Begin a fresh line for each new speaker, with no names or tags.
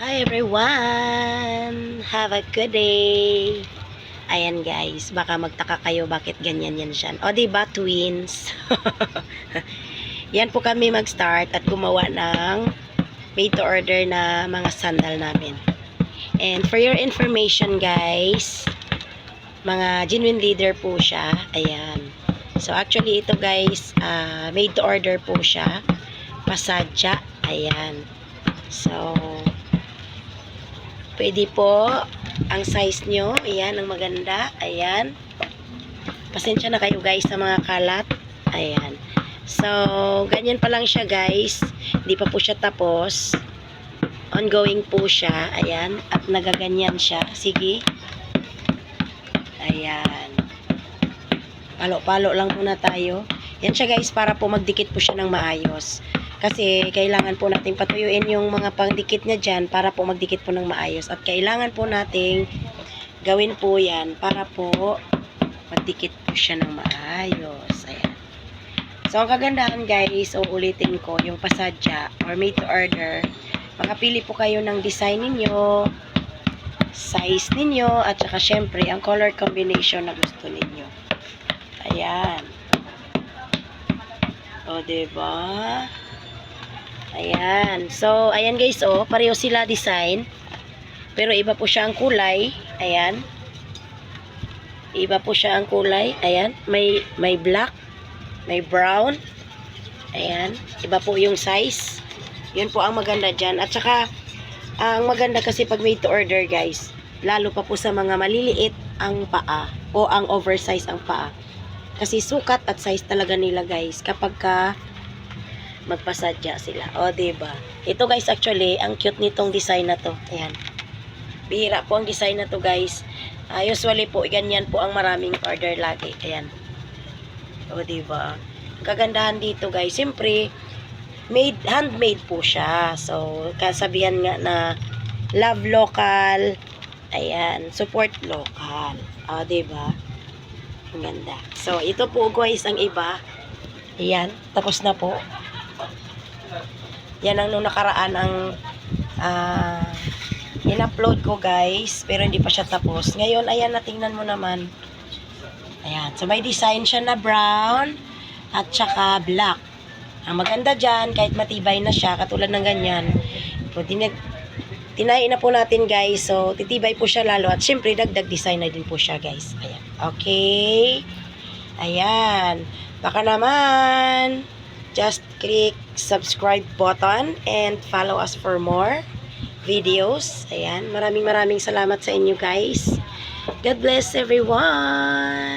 Hi everyone! Have a good day! Ayan guys, baka magtaka kayo bakit ganyan yan siya. O diba twins? Yan po kami mag-start at gumawa ng made to order na mga sandal namin. And for your information guys, mga genuine leader po siya. Ayan. So actually ito guys, made to order po siya. Pasadya. Ayan. So pwede po ang size nyo. Ayan, ang maganda. Ayan. Pasensya na kayo guys sa mga kalat. Ayan. So, ganyan pa lang siya guys. Hindi pa po siya tapos. Ongoing po siya. Ayan. At nagaganyan siya. Sige. Ayan. Palo-palo lang muna tayo. Yan siya guys para po magdikit po siya ng maayos. Kasi kailangan po nating patuyuin yung mga pangdikit niya dyan para po magdikit po ng maayos. At kailangan po nating gawin po yan para po magdikit po siya ng maayos. Ayan. So, ang kagandahan guys, uulitin ko, yung pasadya or made to order, makapili po kayo ng design ninyo, size ninyo, at saka syempre, ang color combination na gusto ninyo. Ayan. O, diba? Ayan. So, ayan guys, oh. Pareho sila design. Pero iba po siya ang kulay. Ayan. Iba po siya ang kulay. Ayan. May black. May brown. Ayan. Iba po yung size. Yun po ang maganda dyan. At saka, ang maganda kasi pag made to order guys, lalo pa po sa mga maliliit ang paa. O ang oversize ang paa. Kasi sukat at size talaga nila guys. Kapag magpasadya sila. O, diba? Ito guys, actually, ang cute nitong design na to. Ayan. Bihira po ang design na to guys. Usually po, ganyan po ang maraming order lagi. Ayan. O, diba? Ang kagandahan dito guys, siyempre, handmade po siya. So, kasabihan nga na love local. Ayan. Support local. O, diba? Ang ganda. So, ito po guys, ang iba. Ayan. Tapos na po. Yan ang nung nakaraan ang in-upload ko guys. Pero hindi pa siya tapos. Ngayon, ayan na, tingnan mo naman. Ayan. So, may design siya na brown at saka black. Ang maganda dyan, kahit matibay na siya, katulad ng ganyan. So, tinahi na po natin guys. So, titibay po siya lalo. At syempre, dagdag design na din po siya guys. Ayan. Okay. Ayan. Baka naman just click subscribe button and follow us for more videos. Ayan. Maraming salamat sa inyo guys. God bless everyone.